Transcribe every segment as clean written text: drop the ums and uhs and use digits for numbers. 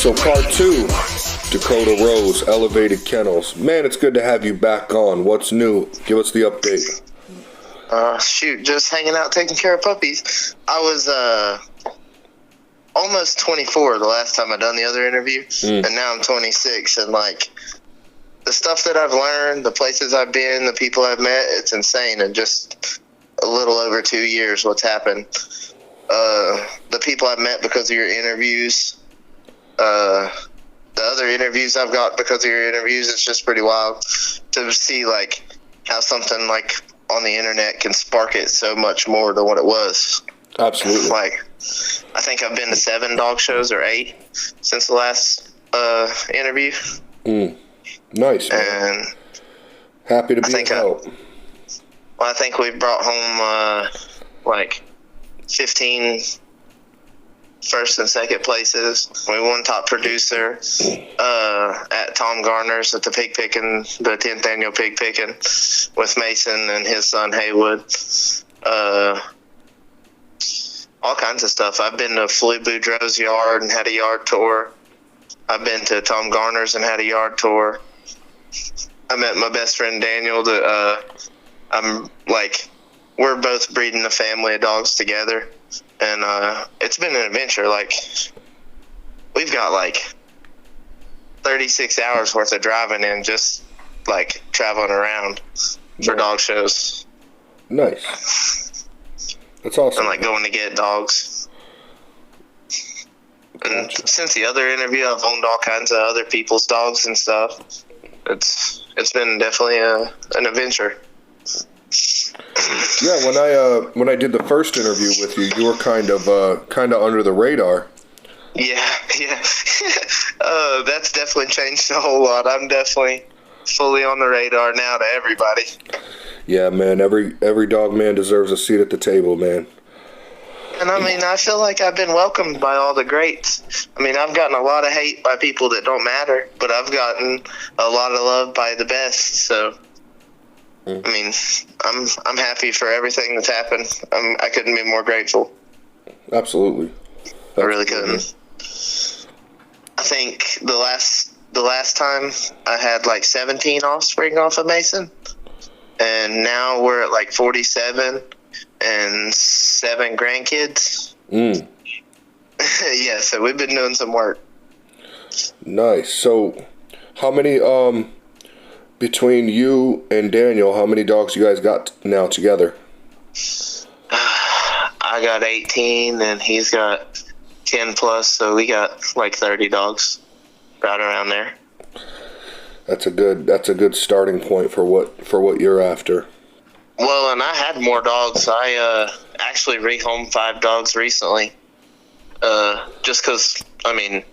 So part 2, Dakota Rose, Elevated Kennels. Man, it's good to have you back on. What's new? Give us the update. Just hanging out, taking care of puppies. I was almost 24 the last time I done the other interview, and now I'm 26, and like the stuff that I've learned, the places I've been, the people I've met, it's insane. In just a little over 2 years, what's happened. The people I've met because of your interviews, the other interviews I've got because of your interviews, it's just pretty wild to see like how something like on the internet can spark it so much more than what it was. Absolutely. Like, I think I've been to 7 dog shows or 8 since the last interview. Nice, man. And happy to be of help. Well, I think we brought home like 15 first and second places. We won top producer at Tom Garner's at the pig picking, the 10th annual pig picking with Mason and his son Haywood. All kinds of stuff. I've been to Flea Boudreaux's yard and had a yard tour. I've been to Tom Garner's and had a yard tour. I met my best friend Daniel. We're both breeding a family of dogs together, and it's been an adventure. Like, we've got like 36 hours worth of driving in just like traveling around for dog shows. Nice. That's awesome. And like going to get dogs. And since the other interview, I've owned all kinds of other people's dogs and stuff. It's been definitely an adventure. Yeah, when I did the first interview with you, you were kind of under the radar. Yeah. That's definitely changed a whole lot. I'm definitely fully on the radar now to everybody. Yeah, man. Every dog man deserves a seat at the table, man. And I mean, I feel like I've been welcomed by all the greats. I mean, I've gotten a lot of hate by people that don't matter, but I've gotten a lot of love by the best. So, I mean, I'm happy for everything that's happened. I couldn't be more grateful. Absolutely. I really couldn't. I think the last time I had like 17 offspring off of Mason, and now we're at like 47 and 7 grandkids. Yeah, so we've been doing some work. Nice. So, how many between you and Daniel, how many dogs you guys got now together? I got 18 and he's got 10 plus, so we got like 30 dogs right around there. That's a good starting point for what you're after. Well, and I had more dogs. I actually rehomed 5 dogs recently. Just because, I mean,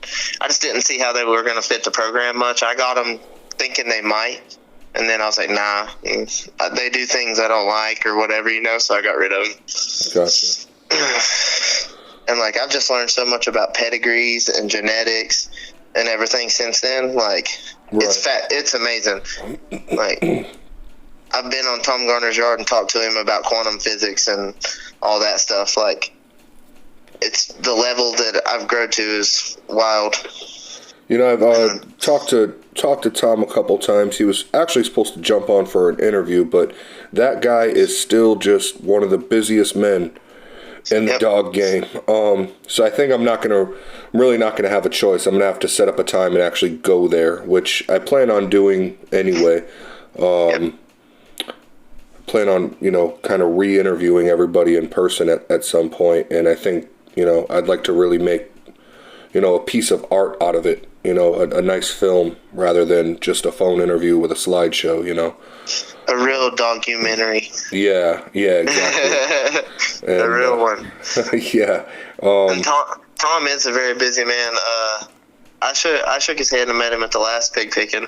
I just didn't see how they were going to fit the program much. I got them thinking they might, and then I was like, nah, they do things I don't like or whatever, so I got rid of them. Gotcha. And, like, I've just learned so much about pedigrees and genetics and everything since then. Like, right. It's amazing. Like, I've been on Tom Garner's yard and talked to him about quantum physics and all that stuff. Like, it's the level that I've grown to is wild. I've talked to Tom a couple times. He was actually supposed to jump on for an interview, but that guy is still just one of the busiest men in the dog game. So I think I'm really not gonna have a choice. I'm gonna have to set up a time and actually go there, which I plan on doing anyway. Plan on, kind of re-interviewing everybody in person at some point, and I think, I'd like to really make, a piece of art out of it, a nice film rather than just a phone interview with a slideshow, A real documentary. Yeah, exactly. A real one. Yeah. And Tom is a very busy man. I shook his hand and met him at the last pig picking,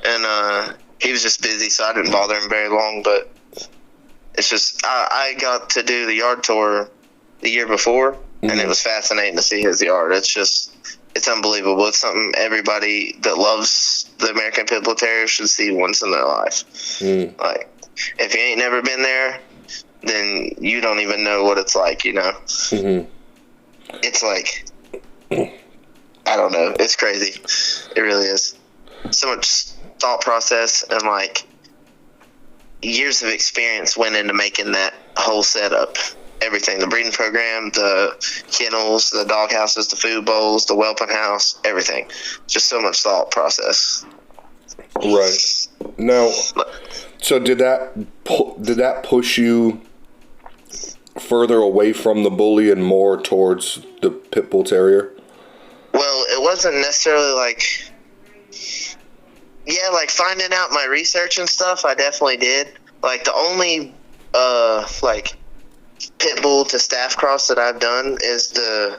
and he was just busy, so I didn't bother him very long, but it's just, I got to do the yard tour the year before, and it was fascinating to see his yard. It's unbelievable. It's something everybody that loves the American Pitbull Terrier should see once in their life. Like, if you ain't never been there, then you don't even know what it's like, It's like I don't know. It's crazy. It really is. So much thought process and like years of experience went into making that whole setup. Everything, the breeding program, the kennels, the dog houses, the food bowls, the whelping house, everything. Just so much thought process. Right. Now, so did that push you further away from the bully and more towards the Pitbull Terrier? Well, it wasn't necessarily like, like finding out my research and stuff, I definitely did. Like the only, like Pitbull to staff cross that I've done is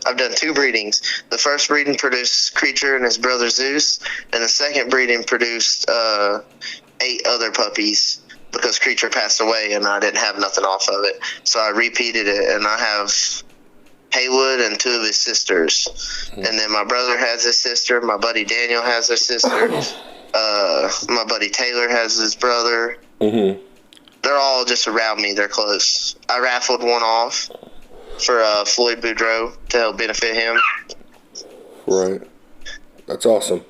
I've done 2 breedings. The first breeding produced Creature and his brother Zeus, and the second breeding produced 8 other puppies because Creature passed away and I didn't have nothing off of it. So I repeated it, and I have Haywood and 2 of his sisters. Mm-hmm. And then my brother has his sister, my buddy Daniel has his sister, my buddy Taylor has his brother. Mm-hmm. They're all just around me. They're close. I raffled one off for Floyd Boudreaux to help benefit him. Right. That's awesome.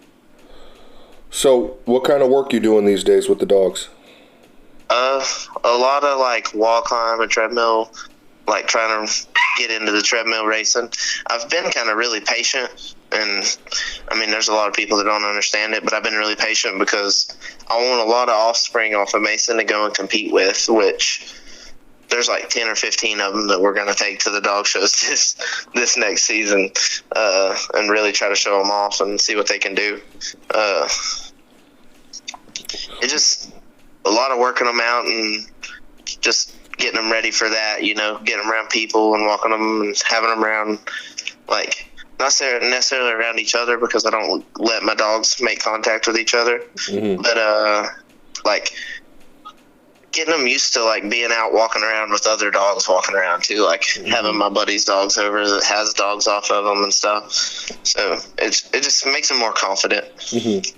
So, what kind of work you doing these days with the dogs? A lot of like wall climb and treadmill, like trying to get into the treadmill racing. I've been kind of really patient, and I mean, there's a lot of people that don't understand it, but I've been really patient because I want a lot of offspring off of Mason to go and compete with, which there's like 10 or 15 of them that we're going to take to the dog shows this next season, and really try to show them off and see what they can do. It's just a lot of working them out and just getting them ready for that, you know, getting them around people and walking them and having them around, like, not necessarily around each other because I don't let my dogs make contact with each other. Mm-hmm. But, like, getting them used to, like, being out walking around with other dogs walking around, too. Like, mm-hmm. having my buddy's dogs over that has dogs off of them and stuff. So it just makes them more confident. Mm-hmm.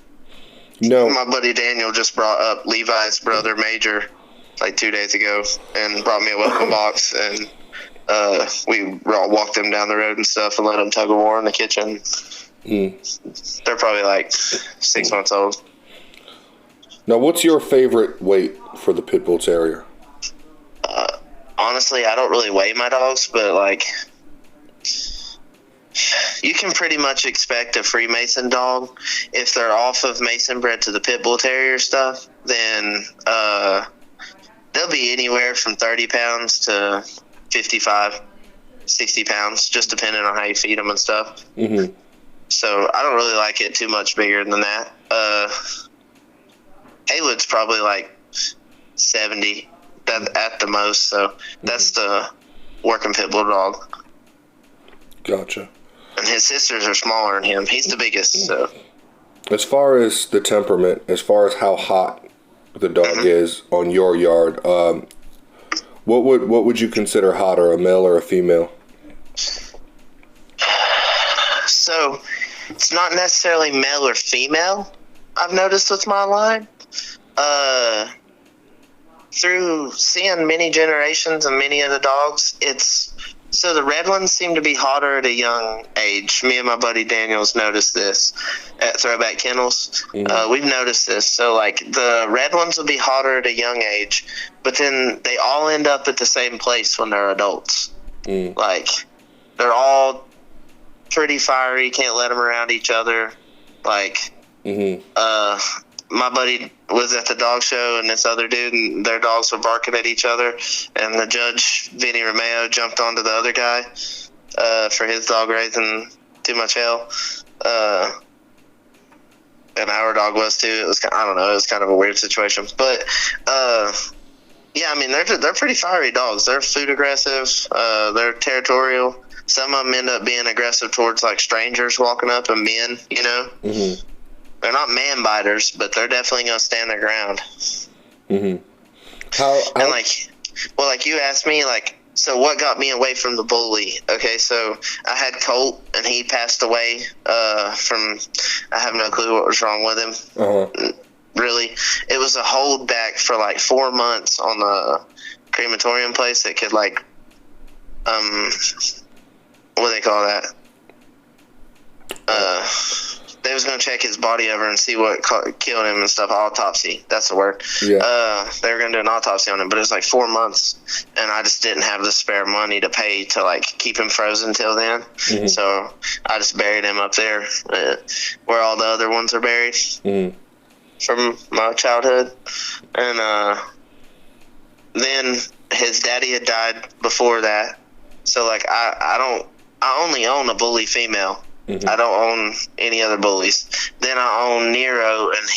No. My buddy Daniel just brought up Levi's brother, Major, like 2 days ago, and brought me a welcome box, and we all walked them down the road and stuff and let them tug of war in the kitchen. Mm. They're probably like 6 months old. Now, what's your favorite weight for the Pitbull Terrier? Honestly, I don't really weigh my dogs, but like you can pretty much expect a Freemason dog. If they're off of Mason bred to the Pitbull Terrier stuff, then they'll be anywhere from 30 pounds to 55, 60 pounds, just depending on how you feed them and stuff. Mm-hmm. So I don't really like it too much bigger than that. Haywood's probably like 70 at the most, so that's the working Pitbull dog. Gotcha. And his sisters are smaller than him. He's the biggest. So, as far as the temperament, as far as how hot the dog mm-hmm. is on your yard, what would you consider hotter, a male or a female? So, it's not necessarily male or female, I've noticed with my line. Through seeing many generations and many of the dogs, so the red ones seem to be hotter at a young age. Me and my buddy Daniel's noticed this at Throwback Kennels. Mm-hmm. We've noticed this. So, like, the red ones will be hotter at a young age, but then they all end up at the same place when they're adults. Mm. Like, they're all pretty fiery, can't let them around each other. Like, mm-hmm. My buddy was at the dog show, and this other dude, and their dogs were barking at each other, and the judge, Vinny Romeo, jumped onto the other guy for his dog raising too much hell. And our dog was too. It was, I don't know, it was kind of a weird situation. But, yeah, I mean, they're pretty fiery dogs. They're food aggressive. They're territorial. Some of them end up being aggressive towards, like, strangers walking up and men, you know? Mm-hmm. They're not man biters, but they're definitely going to stand their ground. Mm-hmm. And like you asked me, like, so what got me away from the bully? Okay, so I had Colt, and he passed away I have no clue what was wrong with him. Uh-huh. Really. It was a holdback for like 4 months on the crematorium place that could, like, what do they call that? They was going to check his body over and see what killed him and stuff. Autopsy. That's the word. Yeah. They were going to do an autopsy on him, but it was like 4 months, and I just didn't have the spare money to pay to, like, keep him frozen till then. Mm-hmm. So I just buried him up there where all the other ones are buried from my childhood. And then his daddy had died before that. So, like, I only own a bully female. Mm-hmm. I don't own any other bullies. Then I own Nero, and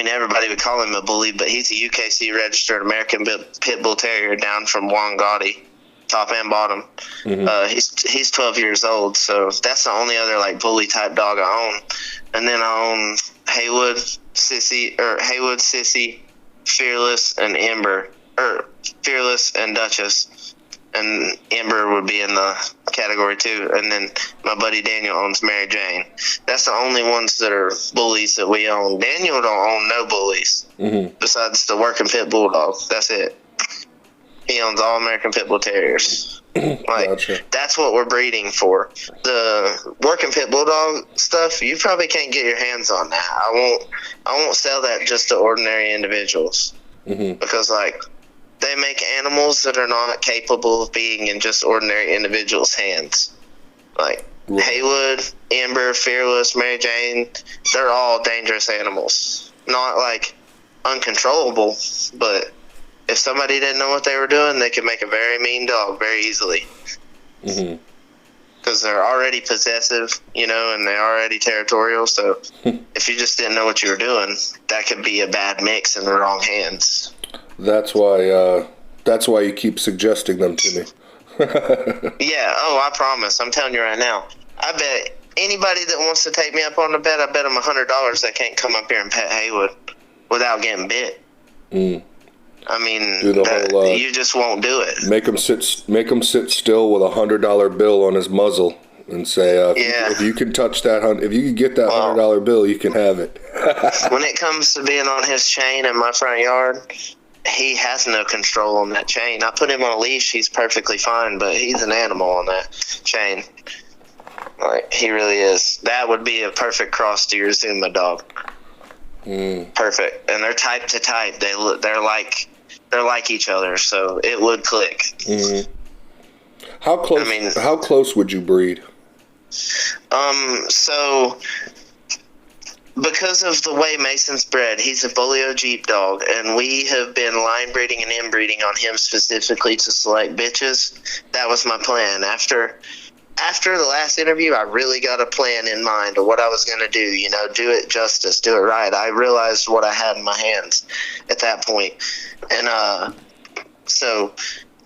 everybody would call him a bully, but he's a UKC registered American Pitbull Terrier down from Wangati, top and bottom. Mm-hmm. He's 12 years old, so that's the only other, like, bully type dog I own. And then I own Haywood, Sissy, Fearless, and Ember, or Fearless and Duchess. And Ember would be in the category too. And then my buddy Daniel owns Mary Jane. That's the only ones that are bullies that we own. Daniel don't own no bullies besides the working pit bulldog. That's it. He owns all American Pit Bull Terriers. Like, gotcha. That's what we're breeding for. The working pit bulldog stuff, you probably can't get your hands on that. I won't sell that just to ordinary individuals because, like, they make animals that are not capable of being in just ordinary individuals' hands. Like Haywood, Ember, Fearless, Mary Jane, they're all dangerous animals. Not, like, uncontrollable, but if somebody didn't know what they were doing, they could make a very mean dog very easily. Because they're already possessive, and they're already territorial. So if you just didn't know what you were doing, that could be a bad mix in the wrong hands. That's why you keep suggesting them to me. Yeah, I promise. I'm telling you right now. I bet anybody that wants to take me up on the bet, I bet them $100 they can't come up here and pet Haywood without getting bit. You just won't do it. Make him sit still with $100 bill on his muzzle and say, if you can touch that, if you can get that $100 bill, you can have it. When it comes to being on his chain in my front yard, he has no control on that chain. I put him on a leash. He's perfectly fine, but he's an animal on that chain. Like, he really is. That would be a perfect cross to your Zuma dog. Perfect. And they're type to type. They're like each other, so it would click. How close would you breed? So because of the way Mason's bred, he's a Bolio Jeep dog, and we have been line breeding and inbreeding on him specifically to select bitches. That was my plan. After the last interview, I really got a plan in mind of what I was going to do, do it justice, do it right. I realized what I had in my hands at that point. And so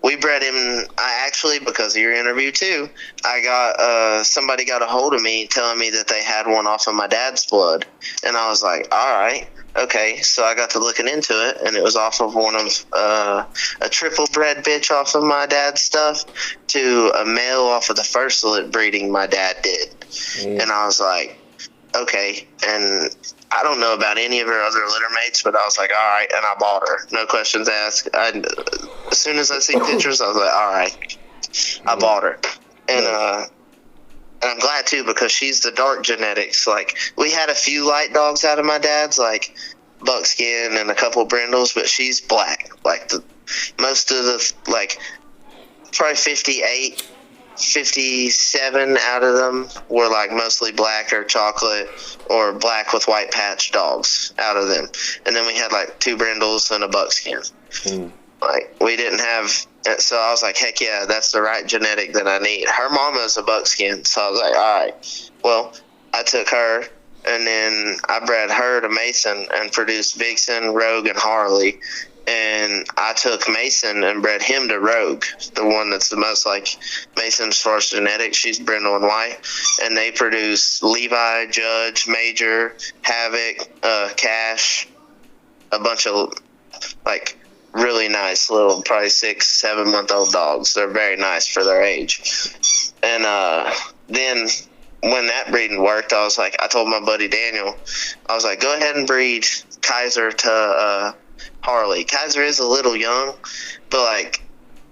we bred him. I actually, because of your interview too, I got somebody got a hold of me telling me that they had one off of my dad's blood, and I was like, all right, okay. So I got to looking into it, and it was off of one of a triple bred bitch off of my dad's stuff to a male off of the first breeding my dad did, and I was like, okay. And I don't know about any of her other litter mates, but I was like, all right, and I bought her. No questions asked. As soon as I see pictures, I was like, all right, I bought her. And I'm glad, too, because she's the dark genetics. Like, we had a few light dogs out of my dad's, like Buckskin and a couple of Brindles, but she's black. Like, most of the, like, probably 57 out of them were, like, mostly black or chocolate or black with white patch dogs out of them. And then we had, like, 2 Brindles and a Buckskin. Like, we didn't have, so I was like, heck yeah, that's the right genetic that I need. Her mama's a Buckskin, so I was like, all right. Well, I took her, and then I bred her to Mason and produced Vixen, Rogue, and Harley. And I took Mason and bred him to Rogue, the one that's the most like Mason as far as genetics. She's brindle and white. And they produce Levi, Judge, Major, Havoc, Cash, a bunch of like really nice little, probably 6-7 month old dogs. They're very nice for their age. And then when that breeding worked, I was like, I told my buddy Daniel, I was like, go ahead and breed Kaiser to Harley. Kaiser is a little young, but like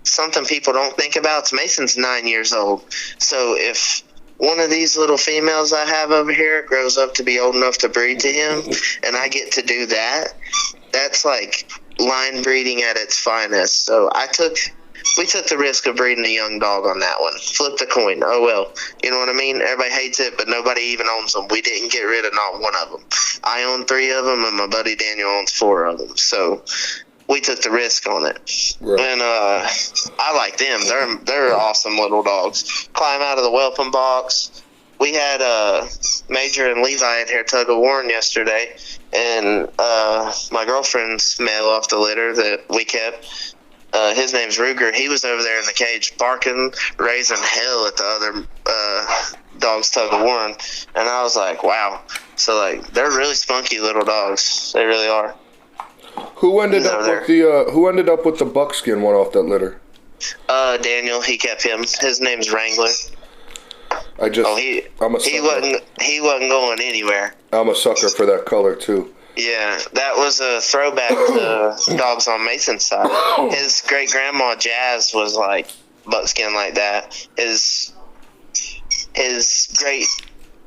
something people don't think about is Mason's 9 years old. So if one of these little females I have over here grows up to be old enough to breed to him, and I get to do that, that's like line breeding at its finest. So we took the risk of breeding a young dog on that one. Flip the coin. Oh, well. You know what I mean? Everybody hates it, but nobody even owns them. We didn't get rid of not one of them. I own 3 of them, and my buddy Daniel owns 4 of them. So we took the risk on it. Right. And I like them. They're awesome little dogs. Climb out of the whelping box. We had Major and Levi in here tug of war yesterday, and my girlfriend's male off the litter that we kept, his name's Ruger. He was over there in the cage barking, raising hell at the other dogs tug of war, and I was like, wow. So like, they're really spunky little dogs. They really are. Who ended up with the buckskin one off that litter? Daniel. He kept him. His name's Wrangler. He wasn't going anywhere. I'm a sucker for that color too. Yeah, that was a throwback to dogs on Mason's side. His great grandma Jazz was like buckskin like that. His great,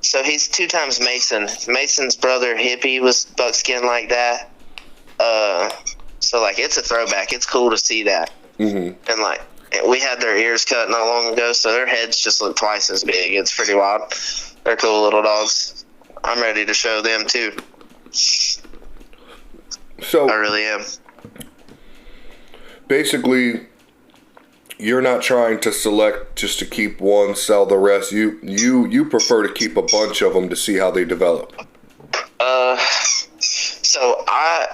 so he's 2 times Mason. Mason's brother Hippie was buckskin like that. So like, it's a throwback. It's cool to see that. Mm-hmm. And like, we had their ears cut not long ago, so their heads just look twice as big. It's pretty wild. They're cool little dogs. I'm ready to show them too. So I really am. Basically, you're not trying to select just to keep one, sell the rest. You prefer to keep a bunch of them to see how they develop. So out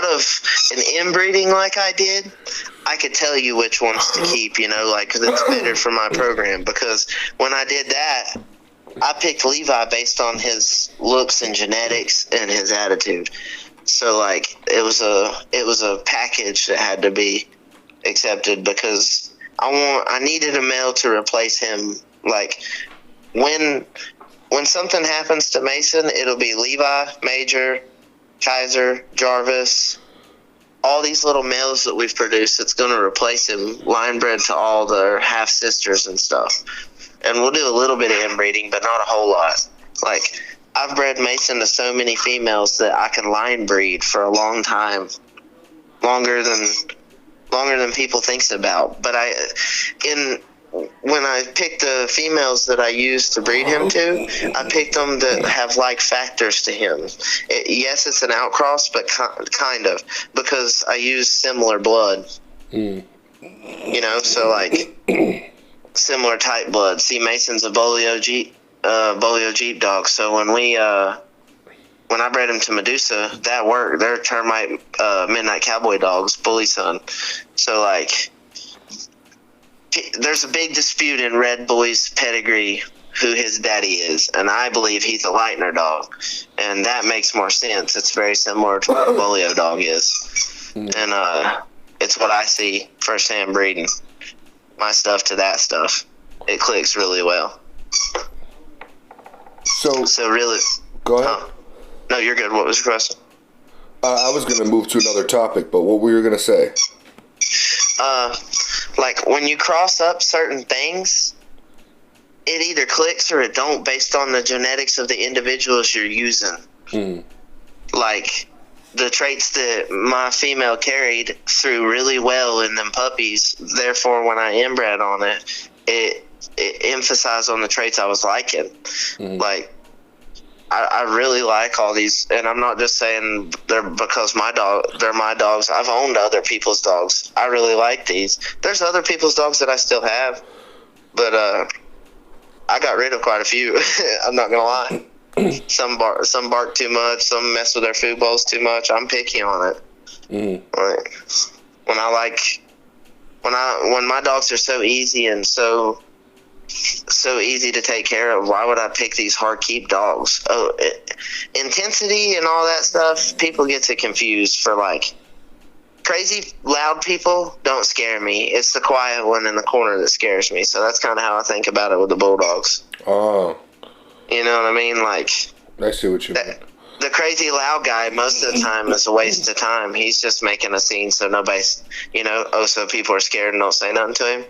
of an inbreeding like I did, I could tell you which ones to keep, like, because it's better for my program. Because when I did that, I picked Levi based on his looks and genetics and his attitude. So like, it was a package that had to be accepted, because I needed a male to replace him. Like, when something happens to Mason, it'll be Levi, Major, Kaiser, Jarvis, all these little males that we've produced. It's going to replace him, line bred to all their half sisters and stuff. And we'll do a little bit of inbreeding, but not a whole lot. Like, I've bred Mason to so many females that I can line breed for a long time, longer than people thinks about. But when I picked the females that I used to breed him to, I picked them that have like factors to him. Yes, it's an outcross, but kind of, because I use similar blood. So like, similar type blood. See, Mason's a Bolio Jeep dog. So when I bred him to Medusa, that worked. They're termite midnight cowboy dogs, bully son. So like, there's a big dispute in Red Boy's pedigree who his daddy is, and I believe he's a Lightner dog, and that makes more sense. It's very similar to what a Bolio dog is, and it's what I see firsthand breeding my stuff to that stuff. It clicks really well. So really, go ahead. No, you're good. What was your question? I was going to move to another topic, but what were you going to say? Like, when you cross up certain things, it either clicks or it don't, based on the genetics of the individuals you're using. Like, the traits that my female carried through really well in them puppies, therefore when I inbred on it emphasized on the traits I was liking. Like, I really like all these, and I'm not just saying they're because they're my dogs. I've owned other people's dogs. I really like these. There's other people's dogs that I still have, but I got rid of quite a few. I'm not gonna lie. Some bark too much. Some mess with their food bowls too much. I'm picky on it. Like, when my dogs are so easy and so easy to take care of, why would I pick these hard keep dogs? Intensity and all that stuff, people get to confused for like, crazy loud people don't scare me. It's the quiet one in the corner that scares me. So that's kind of how I think about it with the Bulldogs. Oh. You know what I mean? Like, I see what you mean. The crazy loud guy most of the time is a waste of time. He's just making a scene so nobody's, so people are scared and don't say nothing to him.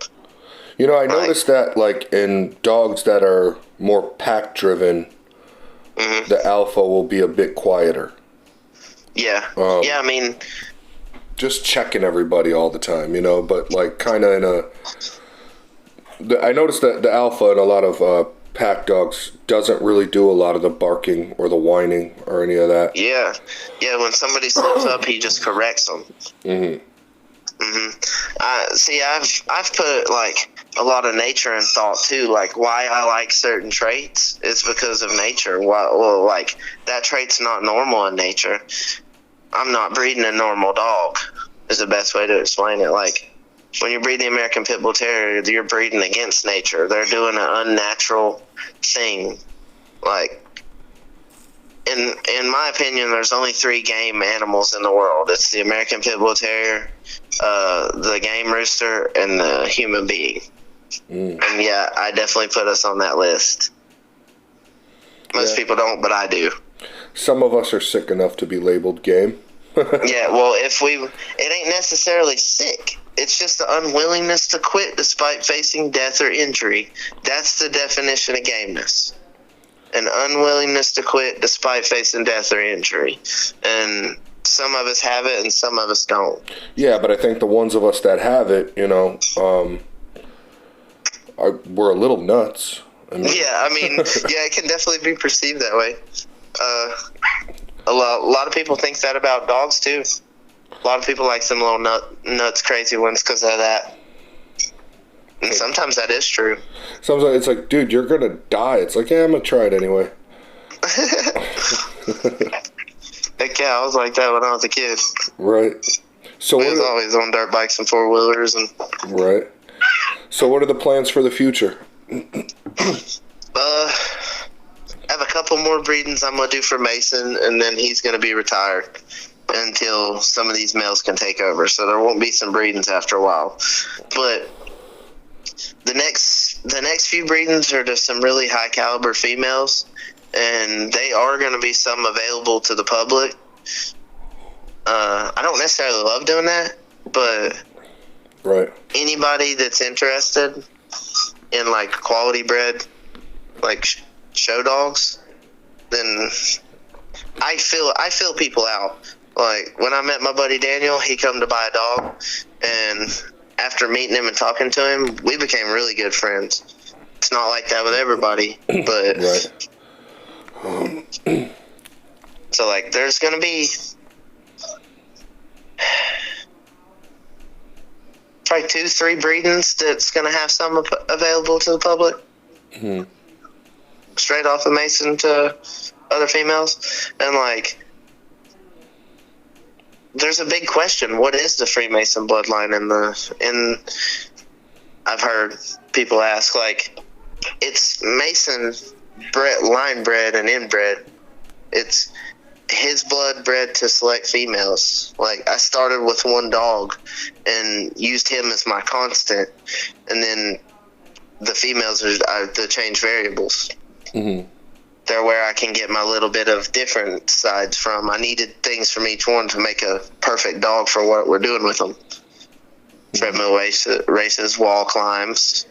You know, I noticed that, like, in dogs that are more pack-driven, the alpha will be a bit quieter. Yeah. Yeah, I mean... Just checking everybody all the time, you know, but, like, kind of in a... I noticed that the alpha in a lot of pack dogs doesn't really do a lot of the barking or the whining or any of that. Yeah. Yeah, when somebody slips up, he just corrects them. See, I've put, like, a lot of nature in thought, too. Like, why I like certain traits is because of nature. Well, like, that trait's not normal in nature. I'm not breeding a normal dog, is the best way to explain it. Like, when you breed the American Pitbull Terrier, you're breeding against nature. They're doing an unnatural thing. Like, in my opinion, there's only 3 game animals in the world. It's the American Pitbull Terrier, the game rooster, and the human being. And yeah, I definitely put us on that list. Most people don't, but I do. Some of us are sick enough to be labeled game. Yeah, well, it ain't necessarily sick. It's just the unwillingness to quit despite facing death or injury. That's the definition of gameness. An unwillingness to quit despite facing death or injury. And some of us have it and some of us don't. Yeah, but I think the ones of us that have it, you know, we're a little nuts. Yeah, it can definitely be perceived that way. A lot of people think that about dogs, too. A lot of people like some little nuts, crazy ones because of that. And sometimes that is true. Sometimes it's like, dude, you're going to die. It's like, yeah, I'm going to try it anyway. Heck yeah, I was like that when I was a kid. Right. So we was always on dirt bikes and 4-wheelers. Right. So what are the plans for the future? I have a couple more breedings I'm going to do for Mason, and then he's going to be retired until some of these males can take over. So there won't be some breedings after a while. But the next few breedings are to some really high caliber females, and they are going to be some available to the public. I don't necessarily love doing that, but anybody that's interested in, like, quality bred, like, show dogs, then I feel people out. Like, when I met my buddy Daniel, he come to buy a dog, and after meeting him and talking to him, we became really good friends. It's not like that with everybody, but so, like, there's gonna be probably 2-3 breedings that's gonna have some available to the public. Straight off of Mason to other females. And, like, there's a big question. What is the Freemason bloodline in I've heard people ask, like, it's Mason line bred and inbred. It's his blood bred to select females. Like, I started with one dog and used him as my constant, and then the females are the change variables. They're where I can get my little bit of different sides from. I needed things from each one to make a perfect dog for what we're doing with them. Treadmill races, wall climbs,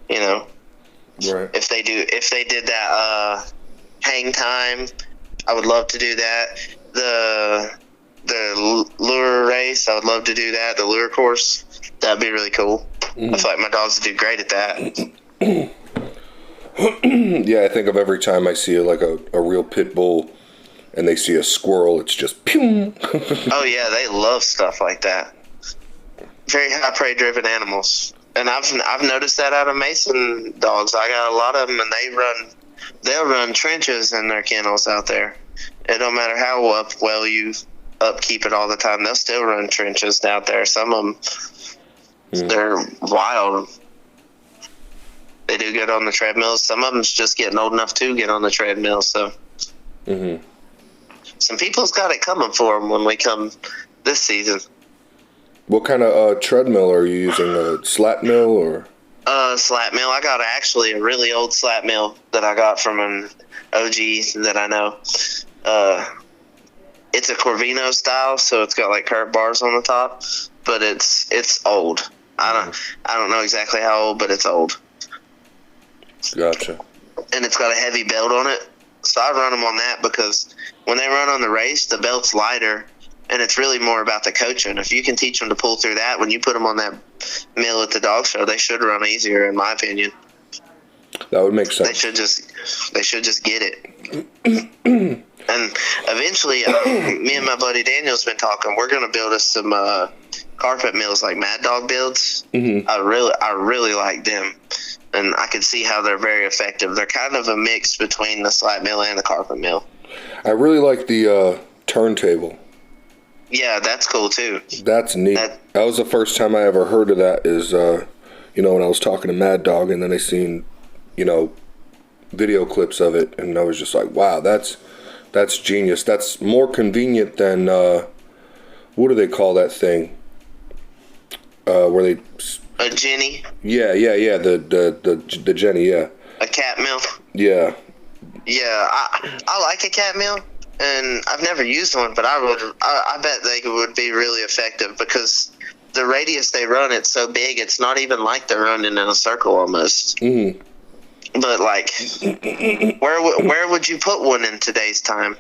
you know. Right. If they did that hang time, I would love to do that. The lure race, I would love to do that. The lure course, that'd be really cool. I feel like my dogs would do great at that. Yeah, I think of every time I see like a real pit bull and they see a squirrel, it's just pew. Oh yeah, they love stuff like that. Very high prey driven animals, and I've noticed that out of Mason dogs. I got a lot of them, and they'll run trenches in their kennels out there. It don't matter how well you upkeep it all the time, they'll still run trenches out there. Some of them, they're wild. They do good on the treadmills. Some of them's just getting old enough to get on the treadmill. So, some people's got it coming for them when we come this season. What kind of treadmill are you using? A slat mill or? Slat mill. I got actually a really old slat mill that I got from an OG that I know. It's a Corvino style, so it's got like curved bars on the top, but it's old. I don't know exactly how old, but it's old. Gotcha. And it's got a heavy belt on it. So I run them on that because when they run on the race, the belt's lighter, and it's really more about the coaching. If you can teach them to pull through that, when you put them on that mill at the dog show, they should run easier, in my opinion. That would make sense. They should just get it. And eventually, me and my buddy Daniel's been talking. We're going to build us some carpet mills like Mad Dog builds. Mm-hmm. I really like them, and I can see how they're very effective. They're kind of a mix between the slat mill and the carpet mill. I really like the turntable. Yeah, that's cool too. That's neat. That was the first time I ever heard of that. Is when I was talking to Mad Dog, and then I seen video clips of it, and I was just like, wow, that's genius. That's more convenient than what do they call that thing? Where they a Jenny? Yeah. The Jenny, yeah. A cat mill? Yeah. Yeah, I like a cat mill, and I've never used one, but I bet they would be really effective because the radius they run, it's so big, it's not even like they're running in a circle almost. Mm-hmm. But like, where would you put one in today's time?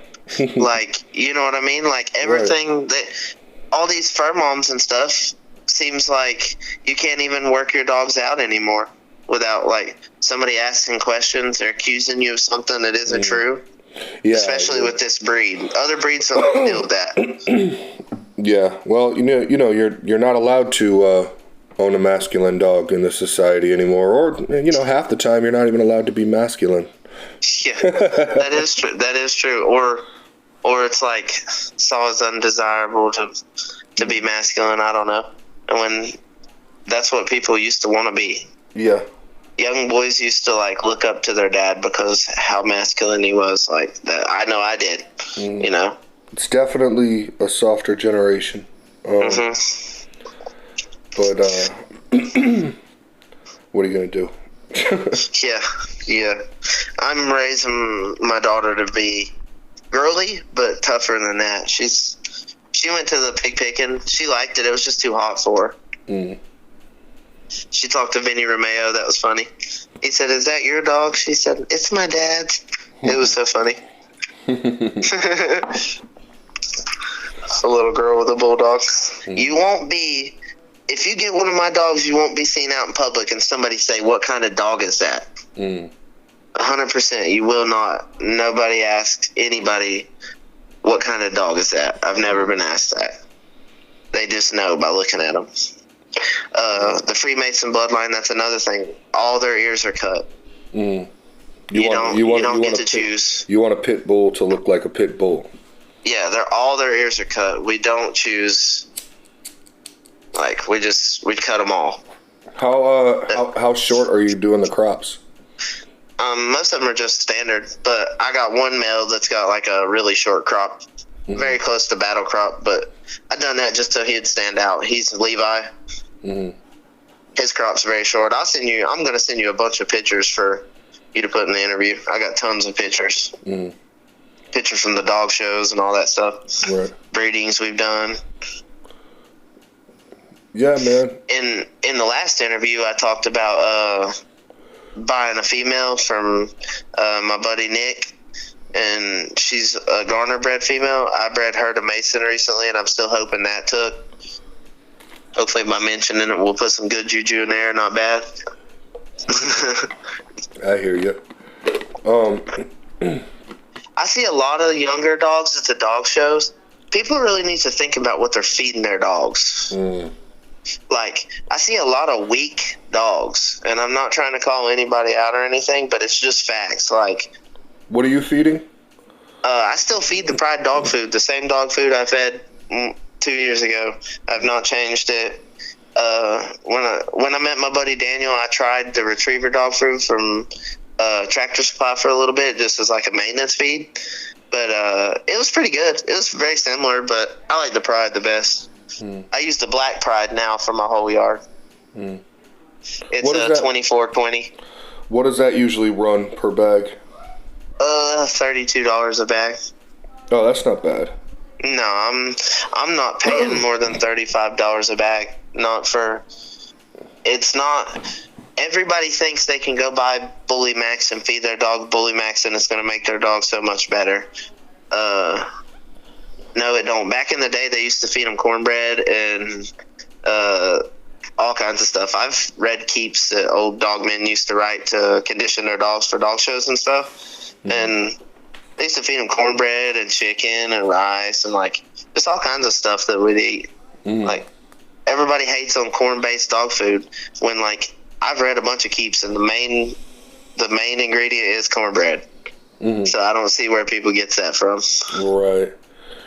Like, you know what I mean? Like everything that all these fur moms and stuff seems like you can't even work your dogs out anymore without like somebody asking questions or accusing you of something that isn't true. Yeah, especially with this breed. Other breeds don't deal with that. Yeah, well, you're not allowed to own a masculine dog in this society anymore, or half the time you're not even allowed to be masculine. Yeah, that is true. That is true. Or it's like saw as undesirable to be masculine. I don't know. And when that's what people used to want to be. Yeah. Young boys used to like look up to their dad because how masculine he was. Like that, I know I did. It's definitely a softer generation. But what are you gonna do? Yeah. I'm raising my daughter to be girly, but tougher than that. She went to the pig picking. She liked it. It was just too hot for her. Mm. She talked to Vinny Romeo. That was funny. He said, "Is that your dog?" She said, "It's my dad's." It was so funny. A little girl with a bulldog. Mm. You won't be. If you get one of my dogs, you won't be seen out in public and somebody say, "What kind of dog is that?" 100%. You will not. Nobody asks anybody, "What kind of dog is that?" I've never been asked that. They just know by looking at them. The Freemason bloodline, that's another thing. All their ears are cut. You don't get to choose. You want a pit bull to look like a pit bull. Yeah, all their ears are cut. We don't choose. Like, we cut them all. How short are you doing the crops? Most of them are just standard, but I got one male that's got like a really short crop, very close to battle crop, but I done that just so he'd stand out. He's Levi. Mm-hmm. His crop's very short. I'm going to send you a bunch of pictures for you to put in the interview. I got tons of pictures. Mm. Pictures from the dog shows and all that stuff. Right. Breedings we've done. Yeah, man. In the last interview, I talked about buying a female from my buddy Nick, and she's a Garner bred female. I bred her to Mason recently, and I'm still hoping that took. Hopefully by mentioning it, we'll put some good juju in there, not bad. I hear you. I see a lot of younger dogs at the dog shows. People really need to think about what they're feeding their dogs. Mm. Like, I see a lot of weak dogs, and I'm not trying to call anybody out or anything, but it's just facts. Like, what are you feeding? I still feed the Pride dog food, the same dog food I fed 2 years ago. I've not changed it. When I met my buddy Daniel, I tried the retriever dog food from Tractor Supply for a little bit, just as like a maintenance feed. But it was pretty good. It was very similar, but I like the Pride the best. I use the black Pride now for my whole yard. It's a 24-20. What does that usually run per bag? $32 a bag. Oh, that's not bad. No, I'm not paying more than $35 a bag. Not for it's not. Everybody thinks they can go buy Bully Max and feed their dog Bully Max, and it's going to make their dog so much better. No, it don't. Back in the day, they used to feed them cornbread and all kinds of stuff. I've read keeps that old dog men used to write to condition their dogs for dog shows and stuff. And they used to feed them cornbread and chicken and rice and, like, just all kinds of stuff that we'd eat. Like, everybody hates on corn-based dog food when, like, I've read a bunch of keeps, and the main ingredient is cornbread. So I don't see where people get that from. Right.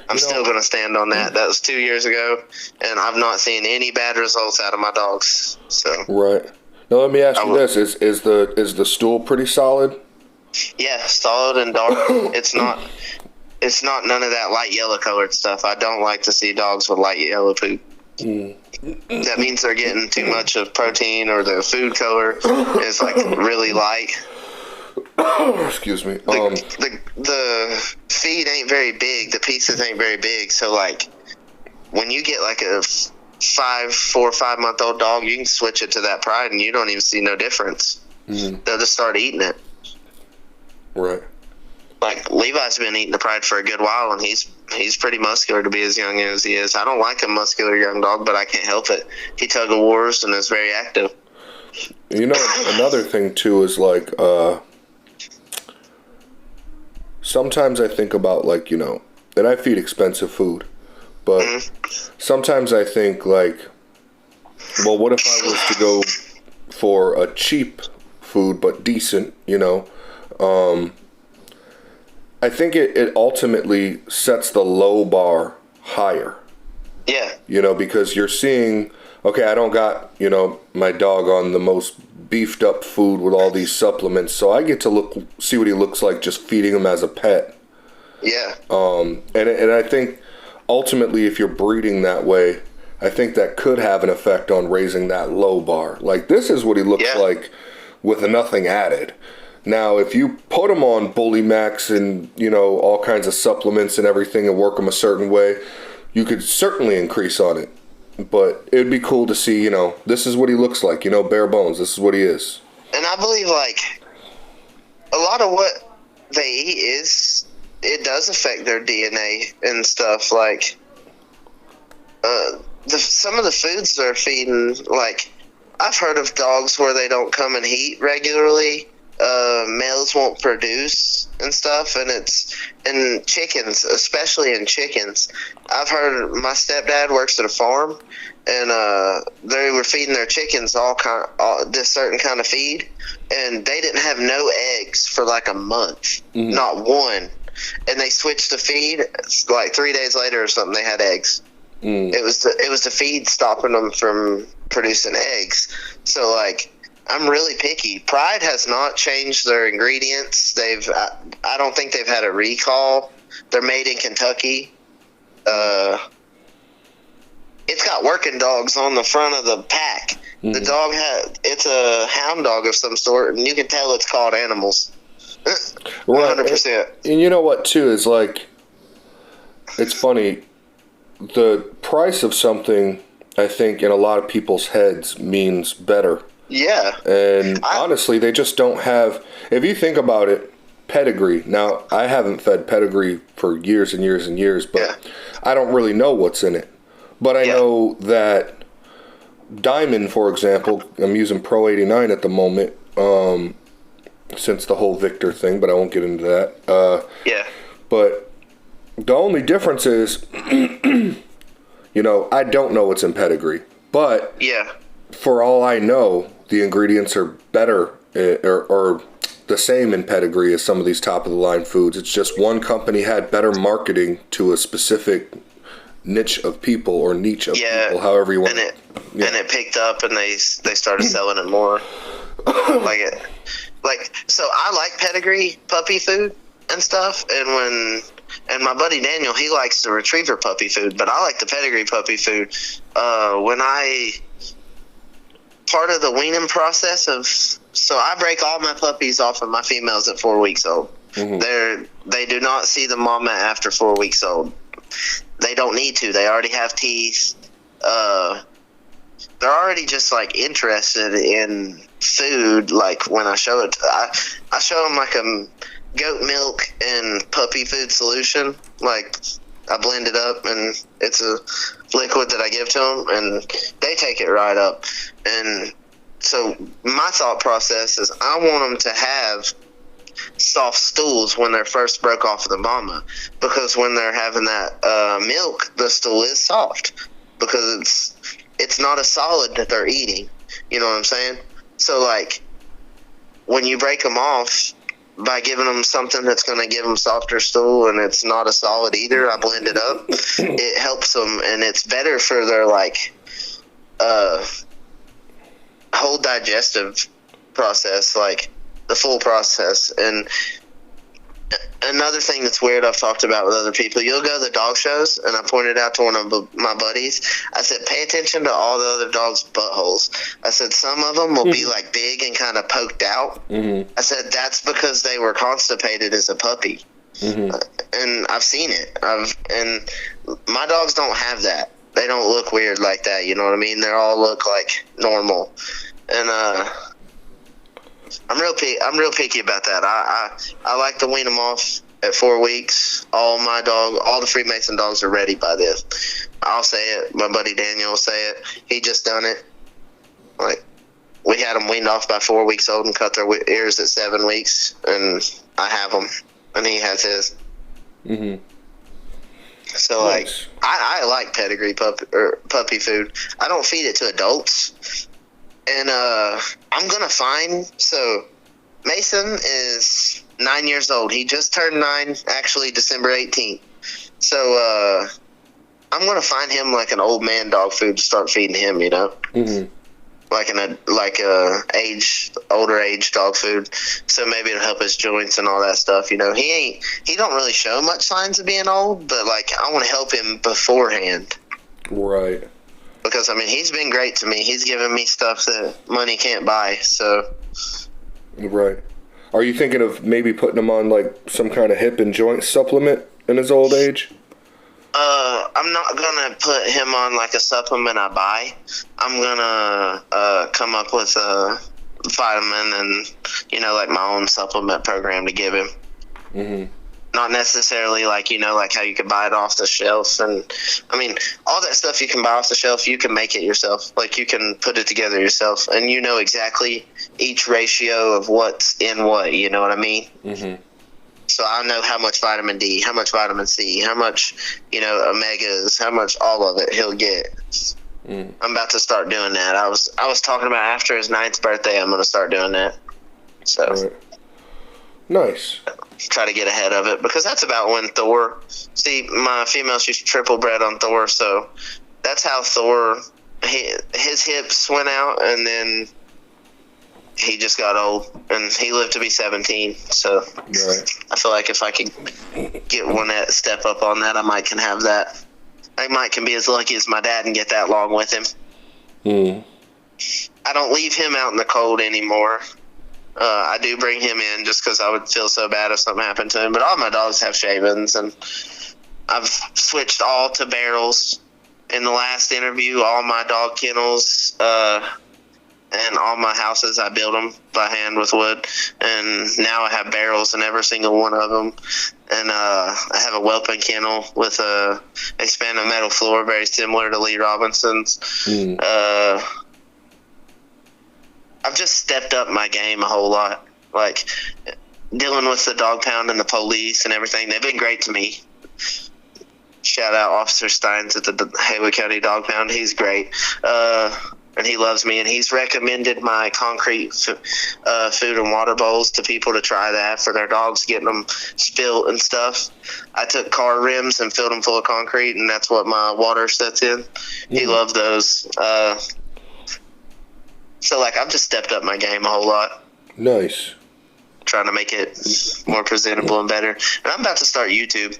I'm still going to stand on that. That was 2 years ago, and I've not seen any bad results out of my dogs. So right. Now let me ask you this: is the stool pretty solid? Yeah, solid and dark. It's not none of that light yellow colored stuff. I don't like to see dogs with light yellow poop. That means they're getting too much of protein, or the food color is like really light. Excuse me. The feed ain't very big. The pieces ain't very big. So, like, when you get like a 4 or 5 month old dog, you can switch it to that Pride, and you don't even see no difference. They'll just start eating it. Right. Like, Levi's been eating the Pride for a good while, and he's pretty muscular to be as young as he is. I don't like a muscular young dog, but I can't help it. He tug of wars and is very active. You know, another thing too is like sometimes I think about, like, you know, and I feed expensive food, but sometimes I think, like, well, what if I was to go for a cheap food but decent, you know? I think it ultimately sets the low bar higher. Yeah. You know, because you're seeing, okay, I don't got, you know, my dog on the most beefed up food with all these supplements, so I get to see what he looks like just feeding him as a pet. Yeah. And I think ultimately, if you're breeding that way, I think that could have an effect on raising that low bar. Like, this is what he looks like with nothing added. Now, if you put him on Bully Max and, you know, all kinds of supplements and everything and work him a certain way, you could certainly increase on it. But it would be cool to see, you know, this is what he looks like, you know, bare bones. This is what he is. And I believe, like, a lot of what they eat it does affect their DNA and stuff. Like, some of the foods they're feeding, like, I've heard of dogs where they don't come in heat regularly. Males won't produce and stuff, and in chickens, especially in chickens. I've heard, my stepdad works at a farm, and they were feeding their chickens all this certain kind of feed, and they didn't have no eggs for like a month, not one. And they switched the feed, like 3 days later or something, they had eggs. It was the feed stopping them from producing eggs. So, like, I'm really picky. Pride has not changed their ingredients. I don't think they've had a recall. They're made in Kentucky. It's got working dogs on the front of the pack. The dog it's a hound dog of some sort, and you can tell it's called Animals. 100%. And you know what, too, is like, it's funny. The price of something, I think, in a lot of people's heads means better. Yeah. And honestly, they just don't have, if you think about it, pedigree. Now, I haven't fed pedigree for years and years and years, but I don't really know what's in it. But I know that Diamond, for example, I'm using Pro 89 at the moment, since the whole Victor thing, but I won't get into that. But the only difference is, you know, I don't know what's in pedigree. But for all I know, the ingredients are better or the same in pedigree as some of these top-of-the-line foods. It's just one company had better marketing to a specific niche of people or niche of people, however you want. And it picked up, and they started selling it more. So I like pedigree puppy food and stuff, and my buddy Daniel, he likes the retriever puppy food, but I like the pedigree puppy food. Part of the weaning process so I break all my puppies off of my females at 4 weeks old. They do not see the mama after 4 weeks old. They don't need to. They already have teeth. they're already just like interested in food. Like when I show it, I show them like a goat milk and puppy food solution. Like I blend it up and it's a liquid that I give to them, and they take it right up. And so my thought process is I want them to have soft stools when they're first broke off of the mama, because when they're having that milk, the stool is soft because it's not a solid that they're eating. You know what I'm saying? So like when you break them off by giving them something that's going to give them softer stool and it's not a solid either, I blend it up. It helps them, and it's better for their like whole digestive process, like the full process. And another thing that's weird I've talked about with other people, you'll go to the dog shows, and I pointed out to one of my buddies, I said, pay attention to all the other dogs' buttholes. I said, some of them will be like big and kind of poked out. I said, that's because they were constipated as a puppy. And I've seen it. And my dogs don't have that. They don't look weird like that, you know what I mean? They all look like normal. And I'm real picky about that. I like to wean them off at 4 weeks. All the Freemason dogs are ready by this. I'll say it. My buddy Daniel will say it. He just done it. Like, we had them weaned off by 4 weeks old and cut their ears at 7 weeks, and I have them, and he has his. So Nice. like, I like pedigree puppy food. I don't feed it to adults. And I'm going to find, so Mason is 9 years old. He just turned 9, actually December 18th. So I'm going to find him like an old man dog food to start feeding him, you know? Like older age dog food. So maybe it'll help his joints and all that stuff, you know? He don't really show much signs of being old, but like I want to help him beforehand. Right. Because, I mean, he's been great to me. He's given me stuff that money can't buy, so. Right. Are you thinking of maybe putting him on, like, some kind of hip and joint supplement in his old age? I'm not going to put him on, like, a supplement I buy. I'm going to come up with a vitamin and, you know, like, my own supplement program to give him. Not necessarily like, you know, like how you can buy it off the shelf. And I mean, all that stuff you can buy off the shelf, you can make it yourself. Like you can put it together yourself, and you know exactly each ratio of what's in what, you know what I mean? So I know how much vitamin D, how much vitamin C, how much, you know, omegas, how much all of it he'll get. I'm about to start doing that. I was talking about after his 9th birthday, I'm going to start doing that. So. Right. Nice. Try to get ahead of it, because that's about when Thor, see, my female, she's triple bred on Thor, so that's how Thor, his hips went out, and then he just got old, and he lived to be 17, so Right. I feel like if I could get one that step up on that, I might can have that. I might can be as lucky as my dad and get that long with him. I don't leave him out in the cold anymore. I do bring him in just because I would feel so bad if something happened to him. But all my dogs have shavings, and I've switched all to barrels. In the last interview, all my dog kennels and all my houses, I build them by hand with wood. And now I have barrels in every single one of them. And I have a whelping kennel with a expanded metal floor, very similar to Lee Robinson's. I've just stepped up my game a whole lot. Like, dealing with the dog pound and the police and everything, they've been great to me. Shout out Officer Steins at the Haywood County Dog Pound. He's great. And he loves me. And he's recommended my concrete food and water bowls to people to try that for their dogs, getting them spilt and stuff. I took car rims and filled them full of concrete, and that's what my water sets in. He loved those. So, like, I've just stepped up my game a whole lot. Nice. Trying to make it more presentable and better. And I'm about to start YouTube.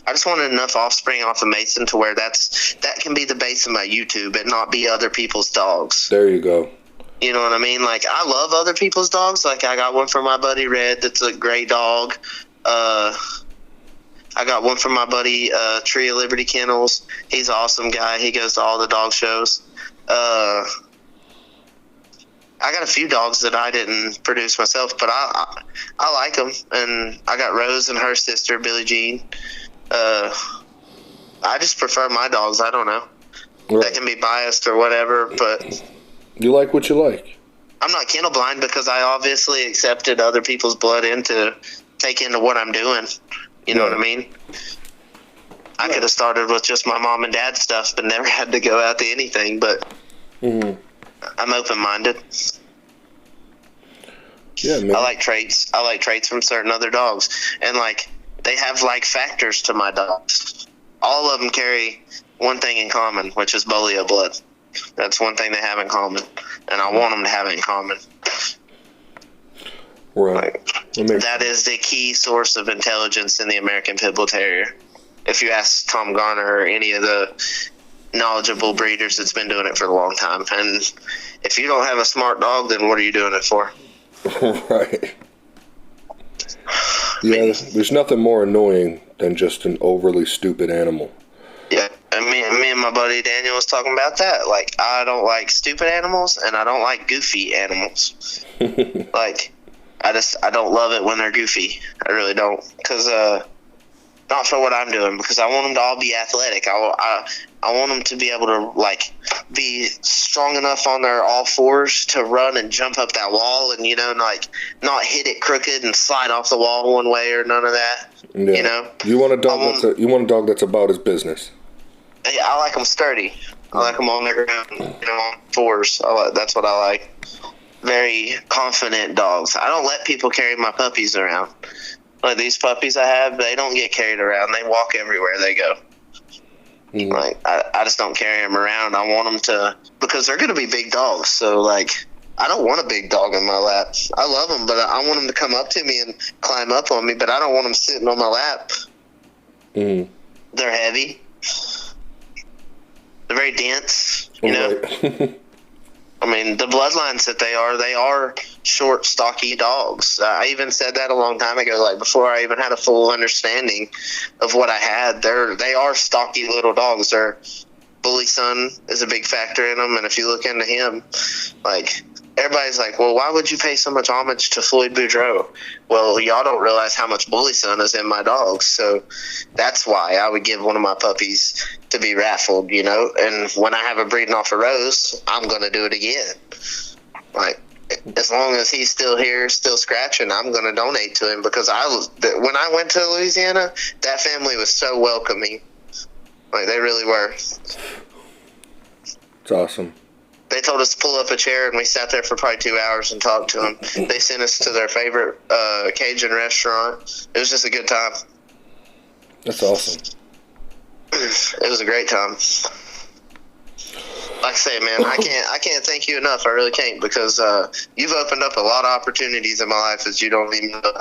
I just wanted enough offspring off of Mason to where that can be the base of my YouTube and not be other people's dogs. There you go. You know what I mean? Like, I love other people's dogs. Like, I got one for my buddy Red that's a great dog. I got one from my buddy Tree of Liberty Kennels. He's an awesome guy. He goes to all the dog shows. I got a few dogs that I didn't produce myself, but I like them. And I got Rose and her sister, Billie Jean. I just prefer my dogs. I don't know. Right. That can be biased or whatever, but you like what you like. I'm not kennel blind because I obviously accepted other people's blood to take into what I'm doing. You know what I mean? I could have started with just my mom and dad stuff, but never had to go out to anything. But I'm open-minded. Yeah, man. I like traits. I like traits from certain other dogs, and like they have like factors to my dogs. All of them carry one thing in common, which is bolio blood. That's one thing they have in common, and I want them to have it in common. Right. That is the key source of intelligence in the American Pitbull Terrier. If you ask Tom Garner or any of the knowledgeable breeders that's been doing it for a long time, and if you don't have a smart dog, then what are you doing it for? Right. Yeah, there's nothing more annoying than just an overly stupid animal. Yeah, and me and my buddy Daniel was talking about that. Like, I don't like stupid animals, and I don't like goofy animals. Like, I don't love it when they're goofy. I really don't, because not for what I'm doing, because I want them to all be athletic. I want them to be able to like be strong enough on their all fours to run and jump up that wall, and like not hit it crooked and slide off the wall one way or none of that. Yeah. You want a dog that's about his business. Yeah, I like them sturdy. I like them on their ground, on fours. That's what I like. Very confident dogs. I don't let people carry my puppies around. Like these puppies I have, they don't get carried around. They walk everywhere they go. Like I just don't carry them around. I want them to, because they're going to be big dogs. So like, I don't want a big dog in my lap. I love them, but I want them to come up to me and climb up on me. But I don't want them sitting on my lap. They're heavy. They're very dense. Right. I mean, the bloodlines that they are short, stocky dogs. I even said that a long time ago, like before I even had a full understanding of what I had. They are stocky little dogs. Their bully son is a big factor in them, and if you look into him, like everybody's like, well, why would you pay so much homage to Floyd Boudreaux? Well, y'all don't realize how much bully son is in my dogs, so that's why I would give one of my puppies to be raffled, and when I have a breeding off a Rose, I'm going to do it again. Like, as long as he's still here, still scratching, I'm going to donate to him, because when I went to Louisiana, that family was so welcoming. Like, they really were. It's awesome. They told us to pull up a chair, and we sat there for probably 2 hours and talked to them. They sent us to their favorite Cajun restaurant. It was just a good time. That's awesome. It was a great time. Like I say, man, I can't thank you enough. I really can't, because you've opened up a lot of opportunities in my life that you don't even know.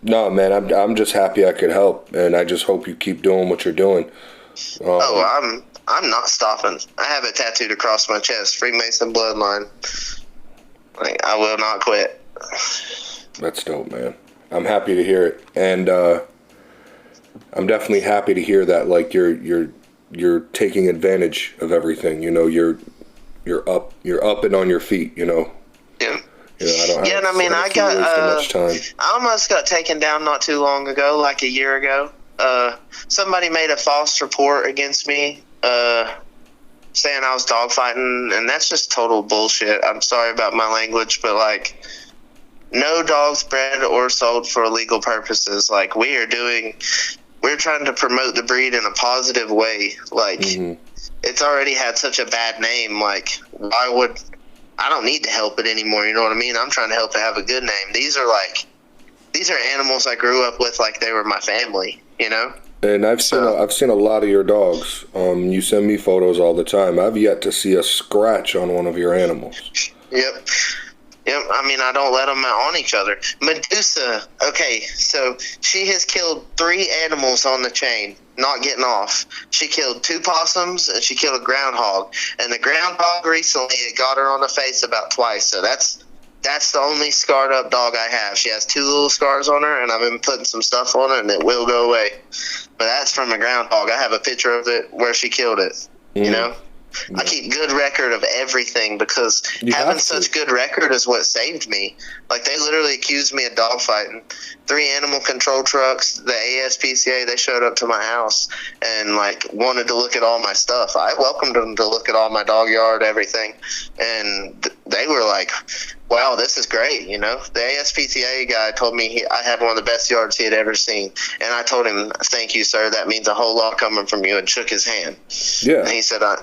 No, man, I'm just happy I could help, and I just hope you keep doing what you're doing. I'm not stopping. I have it tattooed across my chest, Freemason bloodline. Like, I will not quit. That's dope, man. I'm happy to hear it, and I'm definitely happy to hear that. Like you're taking advantage of everything. You're up and on your feet. Yeah. I almost got taken down not too long ago, like a year ago. Somebody made a false report against me, saying I was dogfighting, and that's just total bullshit. I'm sorry about my language, but like, no dogs bred or sold for illegal purposes. Like, we're trying to promote the breed in a positive way. Like, it's already had such a bad name. Like, I don't need to help it anymore. You know what I mean? I'm trying to help it have a good name. These are animals I grew up with like they were my family, And I've seen a lot of your dogs. You send me photos all the time. I've yet to see a scratch on one of your animals. Yep. I mean, I don't let them on each other. Medusa, okay, so she has killed 3 animals on the chain, not getting off. She killed 2 possums, and she killed a groundhog. And the groundhog recently, it got her on the face about twice. So that's the only scarred up dog I have. She has 2 little scars on her, and I've been putting some stuff on it, and it will go away. But that's from a groundhog. I have a picture of it where she killed it, I keep good record of everything because having such good record is what saved me. Like, they literally accused me of dogfighting. 3 animal control trucks, the ASPCA, they showed up to my house and, like, wanted to look at all my stuff. I welcomed them to look at all my dog yard, everything. And they were like, wow, this is great, you know. The ASPCA guy told me I had one of the best yards he had ever seen. And I told him, thank you, sir. That means a whole lot coming from you, and shook his hand. Yeah. And he said, I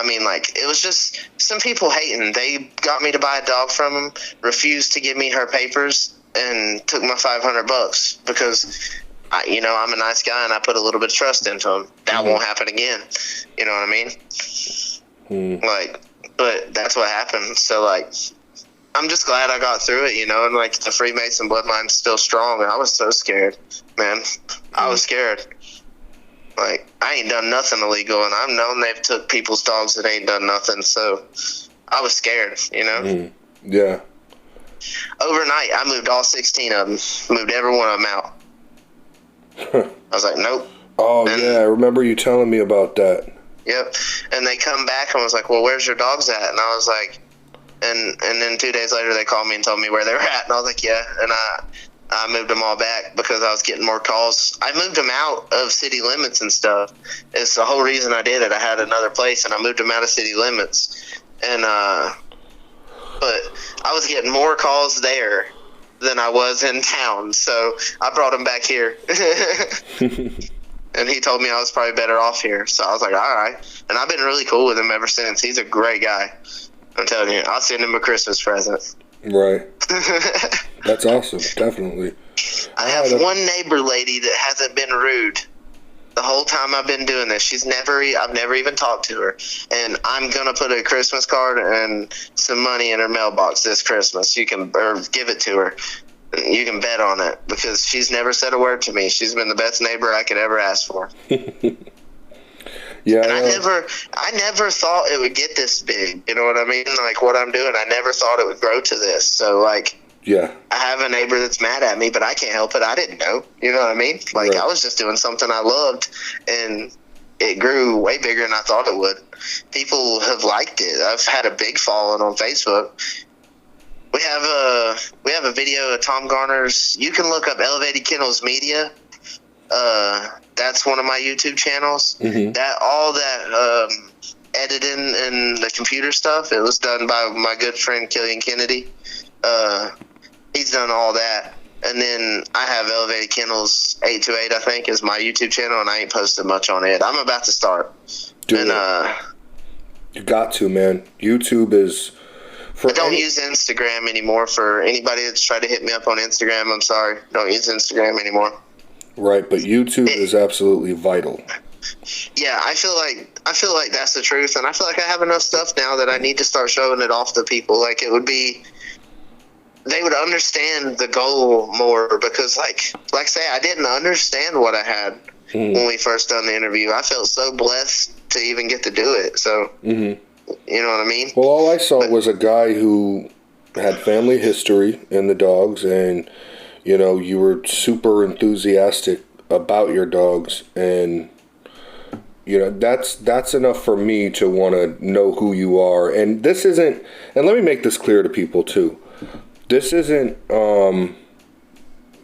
mean, like, it was just some people hating. They got me to buy a dog from him, refused to give me her papers, and took my $500 because, I'm a nice guy and I put a little bit of trust into him. That won't happen again. You know what I mean? Like, but that's what happened. So, like, I'm just glad I got through it, you know, and, like, the Freemason bloodline's still strong, and I was so scared, man. I was scared. Like, I ain't done nothing illegal, and I've known they've took people's dogs that ain't done nothing, so I was scared, you know? Yeah. Overnight, I moved all 16 of them, moved every one of them out. I was like, nope. Oh, and, yeah, I remember you telling me about that. Yep. And they come back and was like, well, where's your dogs at? And I was like, and then 2 days later, they called me and told me where they were at, and I was like, yeah, and I moved them all back because I was getting more calls. I moved them out of city limits and stuff. It's the whole reason I did it. I had another place, and I moved them out of city limits. And but I was getting more calls there than I was in town, so I brought them back here. And he told me I was probably better off here, so I was like, all right. And I've been really cool with him ever since. He's a great guy. I'm telling you, I'll send him a Christmas present. Right. That's awesome, definitely. I have one neighbor lady that hasn't been rude the whole time I've been doing this. I've never even talked to her. And I'm going to put a Christmas card and some money in her mailbox this Christmas. Or give it to her. You can bet on it because she's never said a word to me. She's been the best neighbor I could ever ask for. Yeah, and I never thought it would get this big. You know what I mean? Like, what I'm doing, I never thought it would grow to this. So, like, yeah, I have a neighbor that's mad at me, but I can't help it. I didn't know. You know what I mean? Like, right. I was just doing something I loved, and it grew way bigger than I thought it would. People have liked it. I've had a big following on Facebook. We have a video of Tom Garner's. You can look up Elevated Kennels Media. That's one of my YouTube channels. All that editing and the computer stuff, it was done by my good friend Killian Kennedy. He's done all that. And then I have Elevated Kennels 828, I think, is my YouTube channel, and I ain't posted much on it. I'm about to start. Dude, you got to, man. YouTube is... I don't use Instagram anymore. For anybody that's tried to hit me up on Instagram, I'm sorry. Don't use Instagram anymore. Right, but YouTube is absolutely vital. Yeah, I feel like that's the truth, and I feel like I have enough stuff now that I need to start showing it off to people. Like, it would be... They would understand the goal more because, like say, I didn't understand what I had when we first done the interview. I felt so blessed to even get to do it. So, you know what I mean? Well, all I saw was a guy who had family history in the dogs, and, you know, you were super enthusiastic about your dogs, and, you know, that's enough for me to want to know who you are. And this isn't, and let me make this clear to people too. This isn't,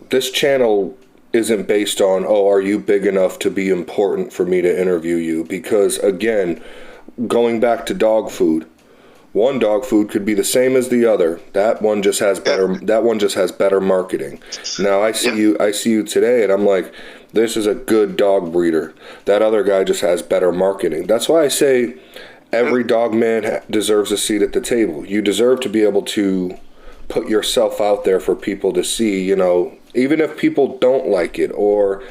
this channel isn't based on, oh, are you big enough to be important for me to interview you? Because, again, going back to dog food, one dog food could be the same as the other. That one just has better marketing. Now, I see you today, and I'm like, this is a good dog breeder. That other guy just has better marketing. That's why I say every dog man deserves a seat at the table. You deserve to be able to put yourself out there for people to see, you know, even if people don't like it, or,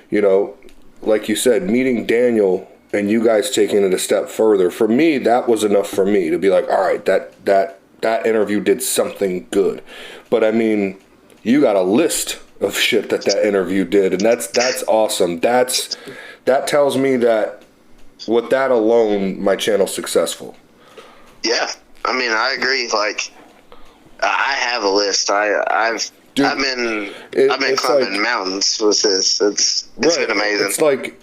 you know, like you said, meeting Daniel and you guys taking it a step further. For me, that was enough for me to be like, all right, that interview did something good. But I mean, you got a list of shit that interview did, and that's awesome. That tells me that with that alone, my channel's successful. Yeah, I mean, I agree. Like, I have a list. I've been climbing mountains with this. It's been amazing. It's like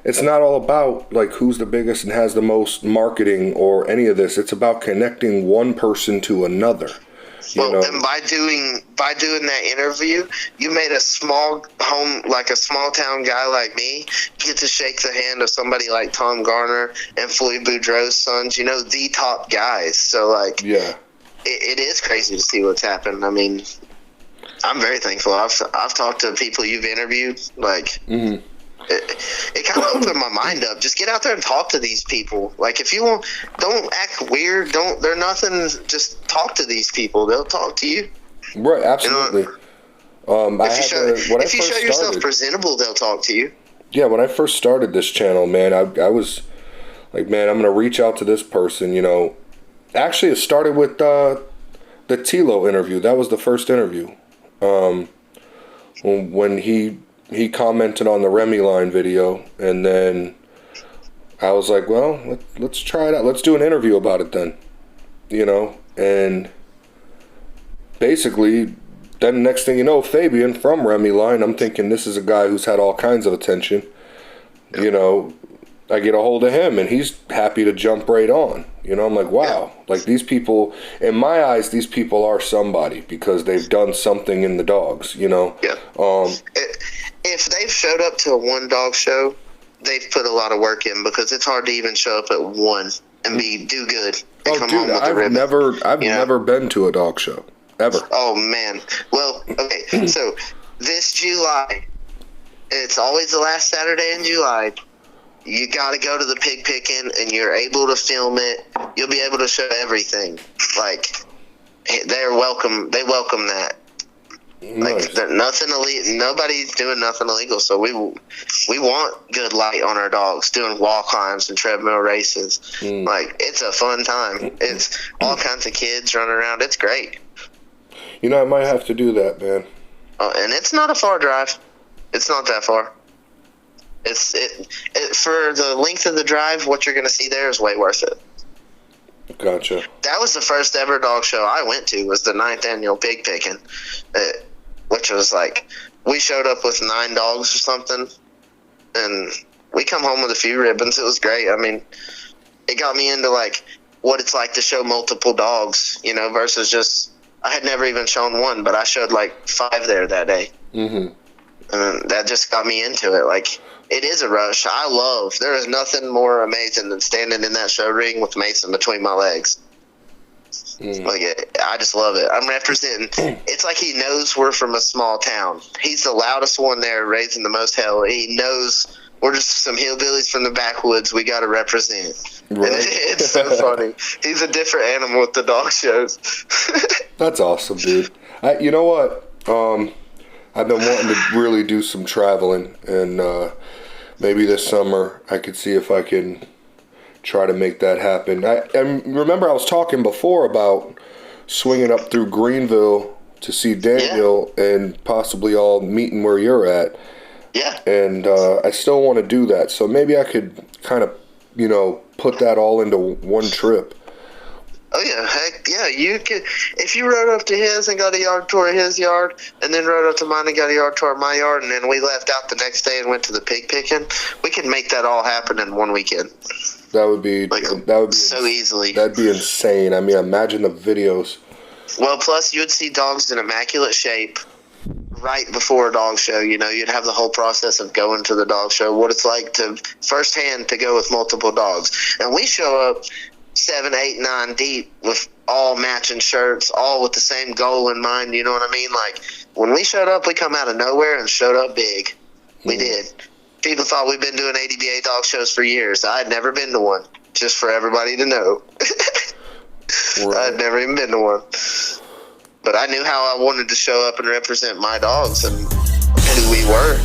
it's not all about like who's the biggest and has the most marketing or any of this. It's about connecting one person to another. You know? And by doing that interview, you made a small town guy like me get to shake the hand of somebody like Tom Garner and Floyd Boudreaux's sons. You know, the top guys. So like, yeah, it is crazy to see what's happened. I mean, I'm very thankful. I've talked to people you've interviewed. Like, it kind of opened my mind up. Just get out there and talk to these people. Like, if you want, don't act weird. They're nothing. Just talk to these people. They'll talk to you. Right, absolutely. You know, if you show yourself presentable, they'll talk to you. Yeah, when I first started this channel, man, I was like, man, I'm going to reach out to this person, you know. Actually, it started with the Tilo interview. That was the first interview. When he commented on the Remy line video, and then I was like, well, let's try it out. Let's do an interview about it then, you know. And basically, then next thing you know, Fabian from Remy line, I'm thinking this is a guy who's had all kinds of attention. You know, I get a hold of him, and he's happy to jump right on. You know, I'm like, wow. Like, these people, in my eyes, these people are somebody because they've done something in the dogs, you know? Yeah. If they've showed up to a one dog show, they've put a lot of work in, because it's hard to even show up at one and do good and come home with a ribbon. I've never been to a dog show, ever. Oh, man. Well, okay, so this July, it's always the last Saturday in July. You got to go to the pig picking, and you're able to film it. You'll be able to show everything. Like, they're welcome. They welcome that. Nice. Like, nothing illegal. Nobody's doing nothing illegal. So we want good light on our dogs, doing wall climbs and treadmill races. Like, it's a fun time. It's all kinds of kids running around. It's great. You know, I might have to do that, man. And it's not a far drive. It's not that far. For the length of the drive, what you're going to see there is way worth it. Gotcha. That was the first ever dog show I went to, was the 9th annual pig picking, which was like, we showed up with 9 dogs or something, and we come home with a few ribbons. It was great. I mean, it got me into like what it's like to show multiple dogs, you know, versus just, I had never even shown one, but I showed like 5 there that day. And that just got me into it. Like, it is a rush. There is nothing more amazing than standing in that show ring with Mason between my legs. Like, I just love it. I'm representing. It's like he knows we're from a small town. He's the loudest one there, raising the most hell. He knows we're just some hillbillies from the backwoods. We got to represent. Right. And it's so funny. He's a different animal with the dog shows. That's awesome, dude. You know what? I've been wanting to really do some traveling, and maybe this summer I could see if I can try to make that happen. I remember I was talking before about swinging up through Greenville to see Daniel and possibly all meeting where you're at. Yeah. And I still want to do that, so maybe I could kind of, you know, put that all into one trip. Oh, yeah, heck, yeah, you could, if you rode up to his and got a yard tour of his yard, and then rode up to mine and got a yard tour of my yard, and then we left out the next day and went to the pig picking, we could make that all happen in one weekend. That would be so easily. That'd be insane. I mean, imagine the videos. Well, plus you would see dogs in immaculate shape right before a dog show. You know, you'd have the whole process of going to the dog show, what it's like to firsthand to go with multiple dogs. And we show up 7, 8, 9 deep with all matching shirts, all with the same goal in mind. You know what I mean? Like, when we showed up, we come out of nowhere and showed up big. We did. People thought we'd been doing ADBA dog shows for years. I had never been to one, just for everybody to know. Right. I had never even been to one. But I knew how I wanted to show up and represent my dogs and who we were.